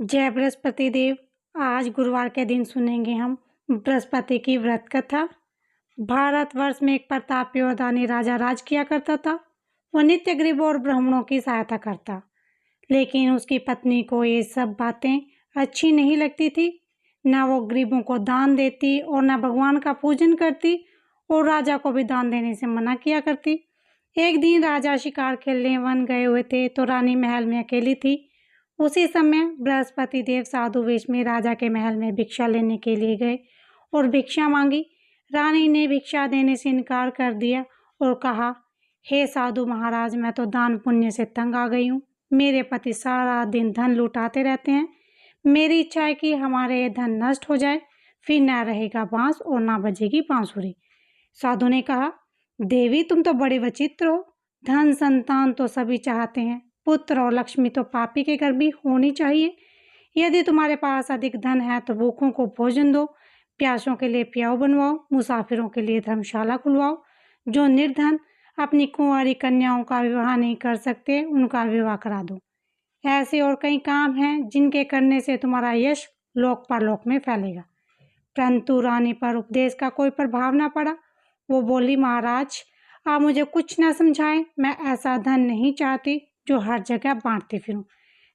जय बृहस्पति देव। आज गुरुवार के दिन सुनेंगे हम बृहस्पति की व्रत कथा। भारतवर्ष में एक प्रतापी और दानी राजा राज किया करता था। वह नित्य गरीबों और ब्राह्मणों की सहायता करता, लेकिन उसकी पत्नी को ये सब बातें अच्छी नहीं लगती थी। न वो गरीबों को दान देती और न भगवान का पूजन करती, और राजा को भी दान देने से मना किया करती। एक दिन राजा शिकार खेलने वन गए हुए थे तो रानी महल में अकेली थी। उसी समय बृहस्पति देव साधु वेश में राजा के महल में भिक्षा लेने के लिए गए और भिक्षा मांगी। रानी ने भिक्षा देने से इनकार कर दिया और कहा, हे साधु महाराज, मैं तो दान पुण्य से तंग आ गई हूँ। मेरे पति सारा दिन धन लुटाते रहते हैं। मेरी इच्छा है कि हमारे ये धन नष्ट हो जाए, फिर न रहेगा बांस और ना बजेगी बांसुरी। साधु ने कहा, देवी तुम तो बड़े विचित्र हो। धन संतान तो सभी चाहते हैं, पुत्र और लक्ष्मी तो पापी के घर भी होनी चाहिए। यदि तुम्हारे पास अधिक धन है तो भूखों को भोजन दो, प्यासों के लिए प्याऊ बनवाओ, मुसाफिरों के लिए धर्मशाला खुलवाओ। जो निर्धन अपनी कुंवारी कन्याओं का विवाह नहीं कर सकते, उनका विवाह करा दो। ऐसे और कई काम हैं जिनके करने से तुम्हारा यश लोक परलोक में फैलेगा। परंतु रानी पर उपदेश का कोई प्रभाव न पड़ा। वो बोली, महाराज आप मुझे कुछ न समझाएं, मैं ऐसा धन नहीं चाहती जो हर जगह बांटती फिरूं।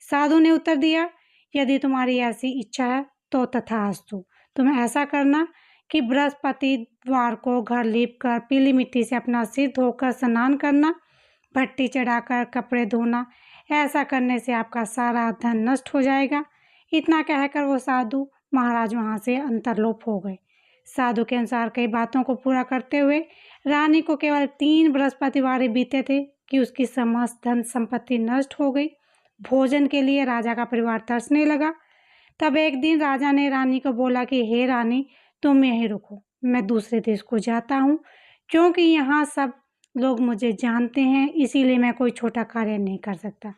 साधु ने उत्तर दिया, यदि तुम्हारी ऐसी इच्छा है तो तथास्तु। तुम ऐसा करना कि बृहस्पतिवार को घर लीप कर पीली मिट्टी से अपना सिर धोकर स्नान करना, भट्टी चढ़ाकर कपड़े धोना। ऐसा करने से आपका सारा धन नष्ट हो जाएगा। इतना कहकर वो साधु महाराज वहाँ से अंतर्लोप हो गए। साधु के अनुसार कई बातों को पूरा करते हुए रानी को केवल 3 बृहस्पतिवार बीते थे कि उसकी समस्त धन संपत्ति नष्ट हो गई। भोजन के लिए राजा का परिवार तरसने लगा। तब एक दिन राजा ने रानी को बोला कि हे रानी, तुम यहीं रुको, मैं दूसरे देश को जाता हूँ, क्योंकि यहाँ सब लोग मुझे जानते हैं, इसीलिए मैं कोई छोटा कार्य नहीं कर सकता।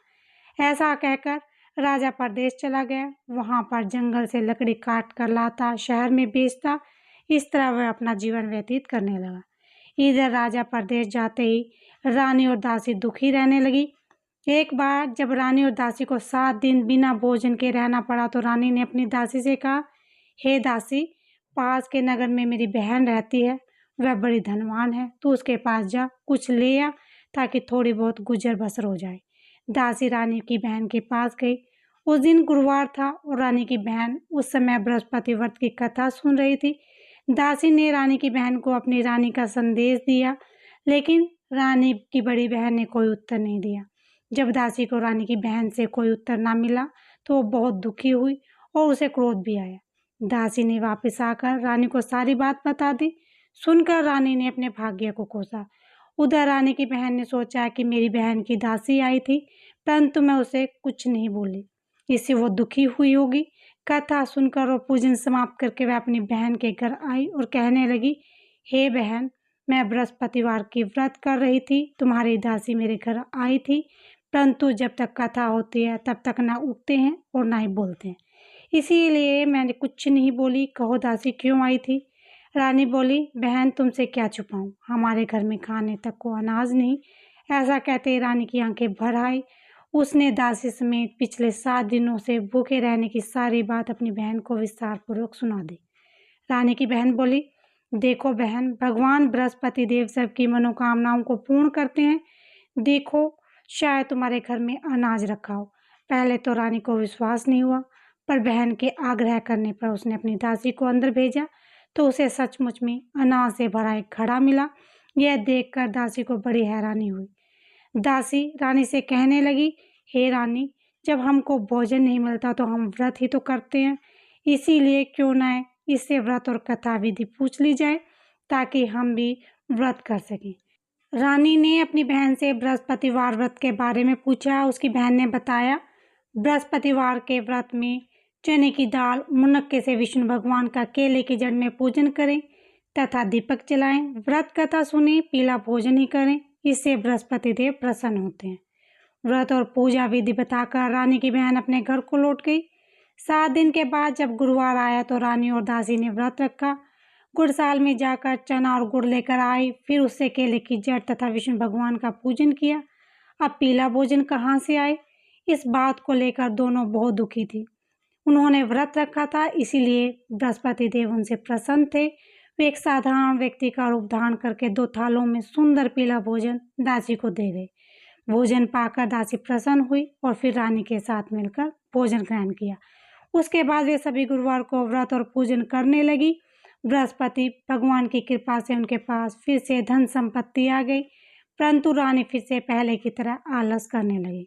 ऐसा कहकर राजा परदेश चला गया। वहाँ पर जंगल से लकड़ी काट कर लाता, शहर में बेचता। इस तरह वह अपना जीवन व्यतीत करने लगा। इधर राजा परदेश जाते ही रानी और दासी दुखी रहने लगी। एक बार जब रानी और दासी को 7 दिन बिना भोजन के रहना पड़ा तो रानी ने अपनी दासी से कहा, हे दासी, पास के नगर में मेरी बहन रहती है, वह बड़ी धनवान है, तू उसके पास जा, कुछ ले आ ताकि थोड़ी बहुत गुजर बसर हो जाए। दासी रानी की बहन के पास गई। उस दिन गुरुवार था और रानी की बहन उस समय बृहस्पति व्रत की कथा सुन रही थी। दासी ने रानी की बहन को अपनी रानी का संदेश दिया, लेकिन रानी की बड़ी बहन ने कोई उत्तर नहीं दिया। जब दासी को रानी की बहन से कोई उत्तर ना मिला तो वो बहुत दुखी हुई और उसे क्रोध भी आया। दासी ने वापस आकर रानी को सारी बात बता दी। सुनकर रानी ने अपने भाग्य को कोसा। उधर रानी की बहन ने सोचा कि मेरी बहन की दासी आई थी, परंतु मैं उसे कुछ नहीं बोली, इससे वो दुखी हुई होगी। कथा सुनकर और पूजन समाप्त करके वह अपनी बहन के घर आई और कहने लगी, हे बहन, मैं बृहस्पतिवार की व्रत कर रही थी, तुम्हारी दासी मेरे घर आई थी, परंतु जब तक कथा होती है तब तक ना उठते हैं और ना ही बोलते हैं, इसीलिए मैंने कुछ नहीं बोली। कहो दासी क्यों आई थी? रानी बोली, बहन तुमसे क्या छुपाऊं, हमारे घर में खाने तक को अनाज नहीं। ऐसा कहते ही रानी की आंखें भर आई। उसने दासी समेत पिछले 7 दिनों से भूखे रहने की सारी बात अपनी बहन को विस्तार पूर्वक सुना दी। रानी की बहन बोली, देखो बहन, भगवान बृहस्पति देव सबकी मनोकामनाओं को पूर्ण करते हैं। देखो, शायद तुम्हारे घर में अनाज रखा हो। पहले तो रानी को विश्वास नहीं हुआ, पर बहन के आग्रह करने पर उसने अपनी दासी को अंदर भेजा तो उसे सचमुच में अनाज से भरा एक घड़ा मिला। यह देखकर दासी को बड़ी हैरानी हुई। दासी रानी से कहने लगी, हे रानी, जब हमको भोजन नहीं मिलता तो हम व्रत ही तो करते हैं, इसीलिए क्यों न इससे व्रत और कथा विधि पूछ ली जाए ताकि हम भी व्रत कर सकें। रानी ने अपनी बहन से बृहस्पतिवार व्रत के बारे में पूछा। उसकी बहन ने बताया, बृहस्पतिवार के व्रत में चने की दाल मुनक्के से विष्णु भगवान का केले की जड़ में पूजन करें तथा दीपक जलाएं, व्रत कथा सुने, पीला भोजन ही करें, इससे बृहस्पति देव प्रसन्न होते हैं। व्रत और पूजा विधि बताकर रानी की बहन अपने घर को लौट गई। 7 दिन के बाद जब गुरुवार आया तो रानी और दासी ने व्रत रखा। गुड़साल में जाकर चना और गुड़ लेकर आई, फिर उससे केले की जड़ तथा विष्णु भगवान का पूजन किया। अब पीला भोजन कहाँ से आए, इस बात को लेकर दोनों बहुत दुखी थी। उन्होंने व्रत रखा था, इसीलिए बृहस्पति देव उनसे प्रसन्न थे। वे एक साधारण व्यक्ति का रूप धारण करके 2 थालों में सुंदर पीला भोजन दासी को दे गए। भोजन पाकर दासी प्रसन्न हुई और फिर रानी के साथ मिलकर भोजन ग्रहण किया। उसके बाद वे सभी गुरुवार को व्रत और पूजन करने लगी। बृहस्पति भगवान की कृपा से उनके पास फिर से धन संपत्ति आ गई, परंतु रानी फिर से पहले की तरह आलस करने लगी।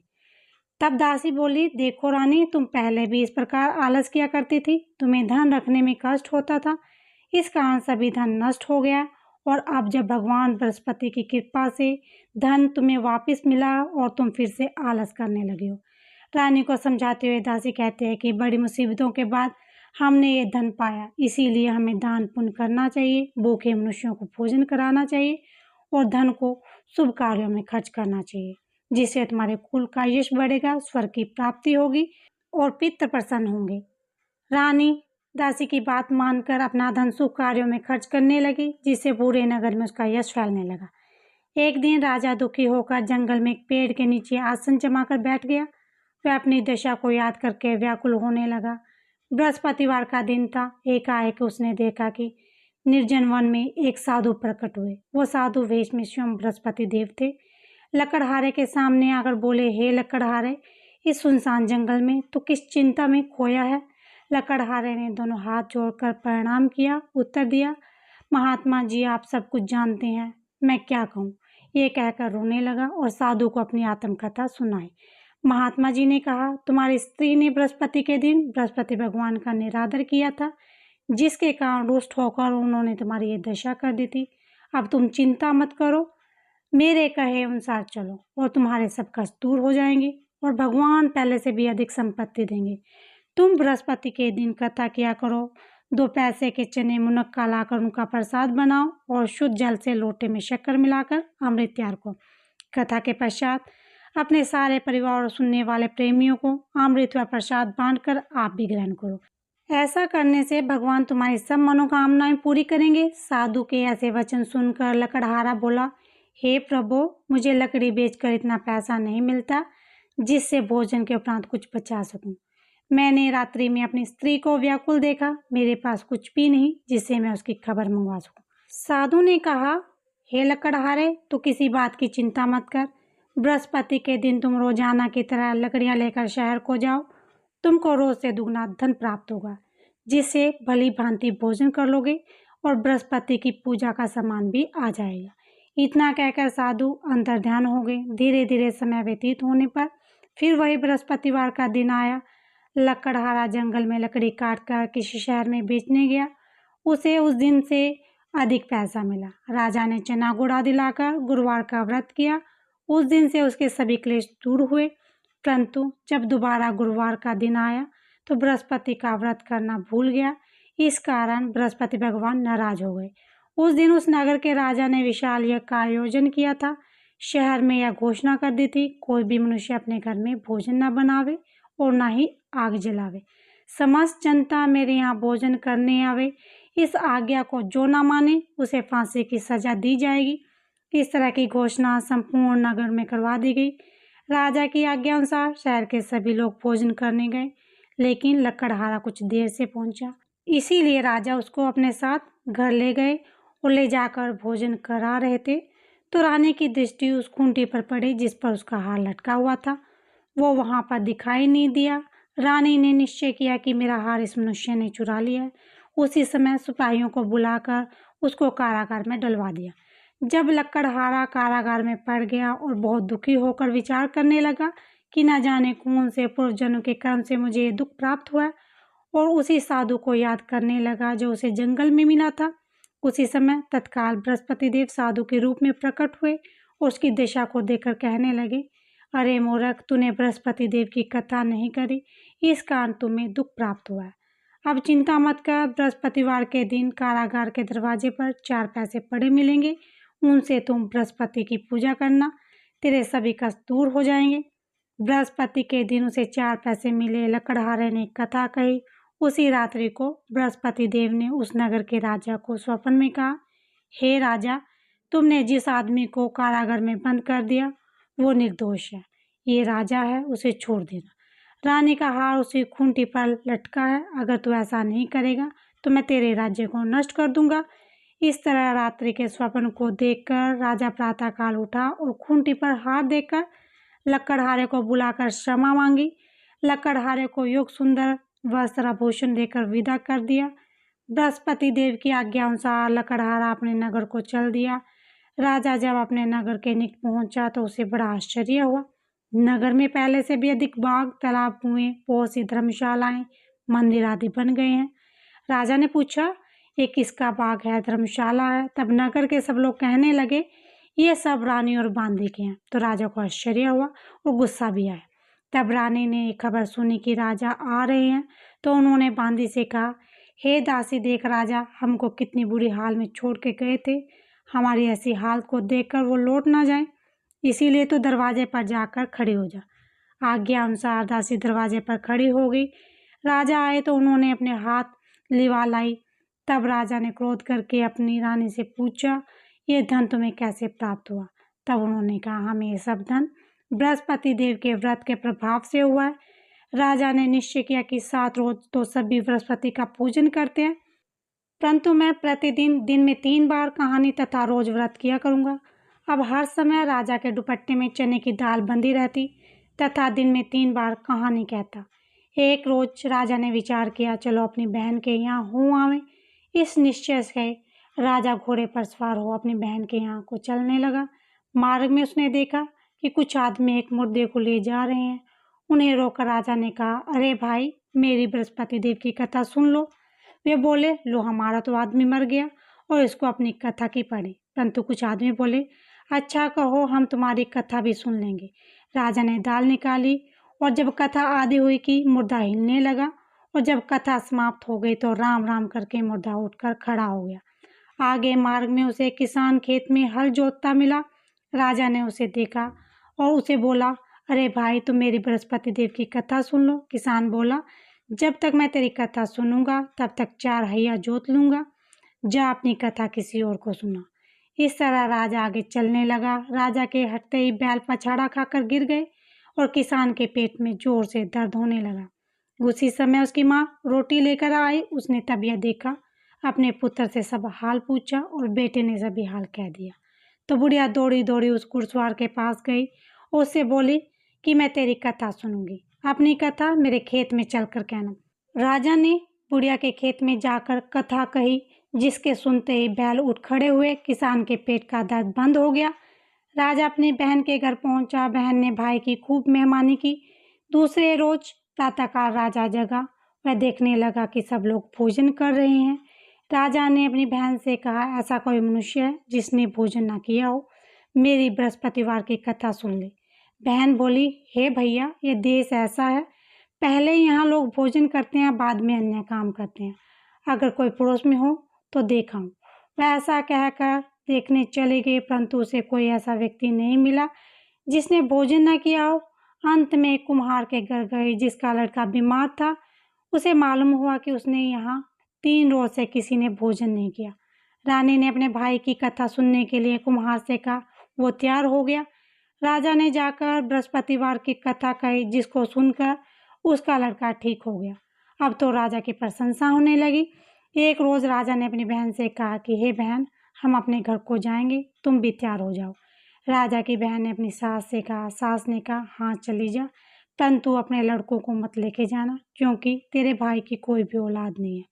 तब दासी बोली, देखो रानी, तुम पहले भी इस प्रकार आलस किया करती थी, तुम्हें धन रखने में कष्ट होता था, इस कारण सभी धन नष्ट हो गया, और अब जब भगवान बृहस्पति की कृपा से धन तुम्हें वापस मिला और तुम फिर से आलस करने लगे हो। रानी को समझाते हुए दासी कहते हैं कि बड़ी मुसीबतों के बाद हमने ये धन पाया, इसीलिए हमें दान पुण्य करना चाहिए, भूखे मनुष्यों को भोजन कराना चाहिए और धन को शुभ कार्यों में खर्च करना चाहिए, जिससे तुम्हारे कुल का यश बढ़ेगा, स्वर्ग की प्राप्ति होगी और पितृ प्रसन्न होंगे। रानी दासी की बात मानकर अपना धन शुभ कार्यों में खर्च करने लगी, जिससे पूरे नगर में उसका यश फैलने लगा। एक दिन राजा दुखी होकर जंगल में एक पेड़ के नीचे आसन जमाकर बैठ गया। वह अपनी दशा को याद करके व्याकुल होने लगा। बृहस्पतिवार का दिन था। एकाएक उसने देखा कि निर्जन वन में एक साधु प्रकट हुए। वो साधु वेश में स्वयं बृहस्पति देव थे। लकड़हारे के सामने आकर बोले, हे लकड़हारे, इस सुनसान जंगल में तो किस चिंता में खोया है? लकड़हारे ने दोनों हाथ जोड़कर प्रणाम किया, उत्तर दिया, महात्मा जी, आप सब कुछ जानते हैं, मैं क्या कहूँ? ये कहकर रोने लगा और साधु को अपनी आत्मकथा सुनाई। महात्मा जी ने कहा, तुम्हारी स्त्री ने बृहस्पति के दिन बृहस्पति भगवान का निरादर किया था, जिसके कारण रुष्ट होकर उन्होंने तुम्हारी ये दशा कर दी थी। अब तुम चिंता मत करो, मेरे कहे अनुसार चलो और तुम्हारे सब कष्ट दूर हो जाएंगे और भगवान पहले से भी अधिक संपत्ति देंगे। तुम बृहस्पति के दिन कथा किया करो, 2 पैसे के चने मुनक्का लाकर उनका प्रसाद बनाओ और शुद्ध जल से लोटे में शक्कर मिलाकर अमृत तैयार करो। कथा के पश्चात अपने सारे परिवार और सुनने वाले प्रेमियों को अमृत व प्रसाद बांटकर आप भी ग्रहण करो। ऐसा करने से भगवान तुम्हारी सब मनोकामनाएं पूरी करेंगे। साधु के ऐसे वचन सुनकर लकड़हारा बोला, हे प्रभु, मुझे लकड़ी बेचकर इतना पैसा नहीं मिलता जिससे भोजन के उपरांत कुछ बचा सकूं। मैंने रात्रि में अपनी स्त्री को व्याकुल देखा, मेरे पास कुछ भी नहीं जिससे मैं उसकी खबर मंगवा सकूं। साधु ने कहा, हे लकड़हारे, तू किसी बात की चिंता मत कर। बृहस्पति के दिन तुम रोजाना की तरह लकड़ियां लेकर शहर को जाओ, तुमको रोज से दुगना धन प्राप्त होगा, जिससे भली भांति भोजन कर लोगे और बृहस्पति की पूजा का सामान भी आ जाएगा। इतना कहकर साधु अंतर्ध्यान हो गए। धीरे धीरे समय व्यतीत होने पर फिर वही बृहस्पतिवार का दिन आया। लकड़हारा जंगल में लकड़ी काट कर किसी शहर में बेचने गया। उसे उस दिन से अधिक पैसा मिला। राजा ने चना गुड़ आदि लाकर गुरुवार का व्रत किया। उस दिन से उसके सभी क्लेश दूर हुए, परंतु जब दोबारा गुरुवार का दिन आया तो बृहस्पति का व्रत करना भूल गया। इस कारण बृहस्पति भगवान नाराज हो गए। उस दिन उस नगर के राजा ने विशाल यज्ञ का आयोजन किया था। शहर में यह घोषणा कर दी थी, कोई भी मनुष्य अपने घर में भोजन न बनावे और न ही आग जलावे। समस्त जनता मेरे यहाँ भोजन करने आवे। इस आज्ञा को जो न माने उसे फांसी की सजा दी जाएगी। इस तरह की घोषणा संपूर्ण नगर में करवा दी गई। राजा की आज्ञा अनुसार शहर के सभी लोग भोजन करने गए, लेकिन लकड़हारा कुछ देर से पहुंचा, इसीलिए राजा उसको अपने साथ घर ले गए और ले जाकर भोजन करा रहे थे तो रानी की दृष्टि उस खूंटी पर पड़ी जिस पर उसका हार लटका हुआ था। वो वहां पर दिखाई नहीं दिया। रानी ने निश्चय किया कि मेरा हार इस मनुष्य ने चुरा लिया है। उसी समय सिपाहियों को बुलाकर उसको कारागार में डलवा दिया। जब लकड़हारा कारागार में पड़ गया और बहुत दुखी होकर विचार करने लगा कि न जाने कौन से पूर्वजन्म के कर्म से मुझे ये दुख प्राप्त हुआ, और उसी साधु को याद करने लगा जो उसे जंगल में मिला था। उसी समय तत्काल बृहस्पति देव साधु के रूप में प्रकट हुए और उसकी दिशा को देखकर कहने लगे, अरे मूर्ख, तूने बृहस्पति देव की कथा नहीं करी, इस कारण तुम्हें दुख प्राप्त हुआ है। अब चिंता मत कर, बृहस्पतिवार के दिन कारागार के दरवाजे पर 4 पैसे पड़े मिलेंगे, उनसे तुम बृहस्पति की पूजा करना, तेरे सभी कष्ट दूर हो जाएंगे। बृहस्पति के दिन उसे 4 पैसे मिले। लकड़हारे ने कथा कही। उसी रात्रि को बृहस्पति देव ने उस नगर के राजा को स्वप्न में कहा, हे राजा, तुमने जिस आदमी को कारागार में बंद कर दिया वो निर्दोष है, ये राजा है, उसे छोड़ देना। रानी का हार उसी खूंटी पर लटका है। अगर तू ऐसा नहीं करेगा तो मैं तेरे राज्य को नष्ट कर दूंगा। इस तरह रात्रि के स्वप्न को देखकर राजा प्रातःकाल उठा और खूंटी पर हार देकर लकड़हारे को बुलाकर क्षमा मांगी। लकड़हारे को योग सुंदर वस्त्र आभूषण देकर विदा कर दिया। बृहस्पति देव की आज्ञा अनुसार लकड़हारा अपने नगर को चल दिया। राजा जब अपने नगर के निकट पहुंचा तो उसे बड़ा आश्चर्य हुआ। नगर में पहले से भी अधिक बाग, तालाब, कुएं, बहुत सी धर्मशालाएं, मंदिर आदि बन गए हैं। राजा ने पूछा, ये किसका बाग है, धर्मशाला है? तब नगर के सब लोग कहने लगे, ये सब रानी और बांदी के हैं। तो राजा को आश्चर्य हुआ और गुस्सा भी आया। तब रानी ने खबर सुनी कि राजा आ रहे हैं तो उन्होंने बांदी से कहा, हे दासी, देख राजा हमको कितनी बुरी हाल में छोड़ के गए थे। हमारी ऐसी हालत को देखकर वो लौट ना जाए, इसीलिए तो दरवाजे पर जाकर खड़ी हो जा। आज्ञा अनुसार दासी दरवाजे पर खड़ी हो गई। राजा आए तो उन्होंने अपने हाथ लिवा लाई। तब राजा ने क्रोध करके अपनी रानी से पूछा, ये धन तुम्हें कैसे प्राप्त हुआ? तब उन्होंने कहा, हमें ये सब धन बृहस्पति देव के व्रत के प्रभाव से हुआ है। राजा ने निश्चय किया कि 7 रोज तो सभी बृहस्पति का पूजन करते हैं, परंतु मैं प्रतिदिन दिन में 3 बार कहानी तथा रोज व्रत किया करूँगा। अब हर समय राजा के दुपट्टे में चने की दाल बंधी रहती तथा दिन में 3 बार कहानी कहता। एक रोज राजा ने विचार किया, चलो अपनी बहन के यहाँ हो आवे। इस निश्चय से राजा घोड़े पर सवार हो अपनी बहन के यहाँ को चलने लगा। मार्ग में उसने देखा कि कुछ आदमी एक मुर्दे को ले जा रहे हैं। उन्हें रोककर राजा ने कहा, अरे भाई, मेरी बृहस्पति देव की कथा सुन लो। वे बोले, लो, हमारा तो आदमी मर गया और इसको अपनी कथा की पड़ी। परंतु कुछ आदमी बोले, अच्छा कहो, हम तुम्हारी कथा भी सुन लेंगे। राजा ने दाल निकाली और जब कथा आधी हुई कि मुर्दा हिलने लगा और जब कथा समाप्त हो गई तो राम राम करके मुर्दा उठकर खड़ा हो गया। आगे मार्ग में उसे किसान खेत में हल जोतता मिला। राजा ने उसे देखा और उसे बोला, अरे भाई, तुम मेरी बृहस्पति देव की कथा सुन लो। किसान बोला, जब तक मैं तेरी कथा सुनूंगा तब तक 4 हैया जोत लूंगा। जा अपनी कथा किसी और को सुना। इस तरह राजा आगे चलने लगा। राजा के हटते ही बैल पछाड़ा खाकर गिर गए और किसान के पेट में जोर से दर्द होने लगा। उसी समय उसकी माँ रोटी लेकर आई। उसने तब यह देखा, अपने पुत्र से सब हाल पूछा और बेटे ने सभी हाल कह दिया। तो बुढ़िया दौड़ी दौड़ी उस घुड़सवार के पास गई और उससे बोली कि मैं तेरी कथा सुनूंगी, अपनी कथा मेरे खेत में चलकर कहना। राजा ने बुढ़िया के खेत में जाकर कथा कही, जिसके सुनते ही बैल उठ खड़े हुए। किसान के पेट का दर्द बंद हो गया। राजा अपनी बहन के घर पहुंचा। बहन ने भाई की खूब मेहमानी की। दूसरे रोज प्रातःकाल राजा जगा। वह देखने लगा कि सब लोग भोजन कर रहे हैं। राजा ने अपनी बहन से कहा, ऐसा कोई मनुष्य है जिसने भोजन न किया हो? मेरी बृहस्पतिवार की कथा सुन ले। बहन बोली, हे भैया, ये देश ऐसा है, पहले यहाँ लोग भोजन करते हैं, बाद में अन्य काम करते हैं। अगर कोई पड़ोस में हो तो देखा। वह ऐसा कहकर देखने चले गए, परंतु उसे कोई ऐसा व्यक्ति नहीं मिला जिसने भोजन न किया हो। अंत में एक कुम्हार के घर गए जिसका लड़का बीमार था। उसे मालूम हुआ कि उसने यहाँ 3 रोज से किसी ने भोजन नहीं किया। रानी ने अपने भाई की कथा सुनने के लिए कुम्हार से कहा। वो तैयार हो गया। राजा ने जाकर बृहस्पतिवार की कथा कही, जिसको सुनकर उसका लड़का ठीक हो गया। अब तो राजा की प्रशंसा होने लगी। एक रोज राजा ने अपनी बहन से कहा कि हे बहन, हम अपने घर को जाएंगे, तुम भी तैयार हो जाओ। राजा की बहन ने अपनी सास से कहा। सास ने कहा, हाँ चली जा, परंतु अपने लड़कों को मत लेके जाना, क्योंकि तेरे भाई की कोई भी औलाद नहीं है।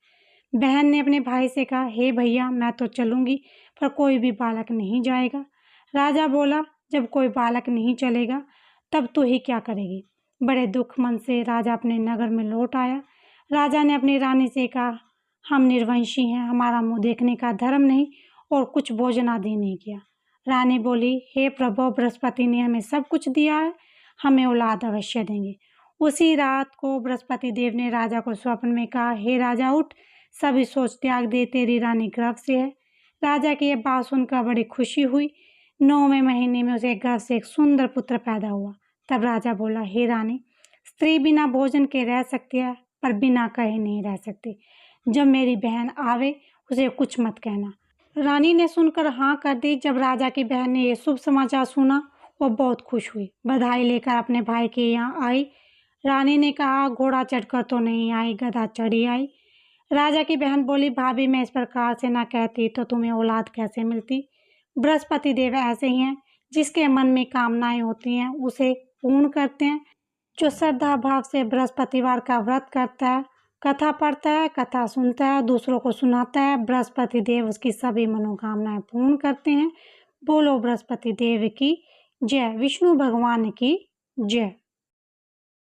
बहन ने अपने भाई से कहा, हे भैया, मैं तो चलूंगी, पर कोई भी बालक नहीं जाएगा। राजा बोला, जब कोई बालक नहीं चलेगा तब तू ही क्या करेगी? बड़े दुख मन से राजा अपने नगर में लौट आया। राजा ने अपनी रानी से कहा, हम निर्वंशी हैं, हमारा मुंह देखने का धर्म नहीं और कुछ भोजन आदि नहीं किया। रानी बोली, हे प्रभु, बृहस्पति ने हमें सब कुछ दिया है, हमें औलाद अवश्य देंगे। उसी रात को बृहस्पति देव ने राजा को स्वप्न में कहा, हे राजा, उठ, सभी सोच त्याग दे, तेरी रानी गर्भ से है। राजा की यह बात सुनकर बड़ी खुशी हुई। 9वें महीने में उसे गर्भ से एक सुंदर पुत्र पैदा हुआ। तब राजा बोला, हे रानी, स्त्री बिना भोजन के रह सकती है, पर बिना कहे नहीं रह सकती। जब मेरी बहन आवे उसे कुछ मत कहना। रानी ने सुनकर हाँ कर दी। जब राजा की बहन ने यह शुभ समाचार सुना, वो बहुत खुश हुई। बधाई लेकर अपने भाई के यहाँ आई। रानी ने कहा, घोड़ा चढ़कर तो नहीं आई, गधा चढ़ी आई। राजा की बहन बोली, भाभी मैं इस प्रकार से ना कहती तो तुम्हें औलाद कैसे मिलती। बृहस्पति देव ऐसे ही हैं, जिसके मन में कामनाएं होती हैं उसे पूर्ण करते हैं। जो श्रद्धा भाव से बृहस्पतिवार का व्रत करता है, कथा पढ़ता है, कथा सुनता है, दूसरों को सुनाता है, बृहस्पति देव उसकी सभी मनोकामनाएं पूर्ण करते हैं। बोलो बृहस्पति देव की जय, विष्णु भगवान की जय।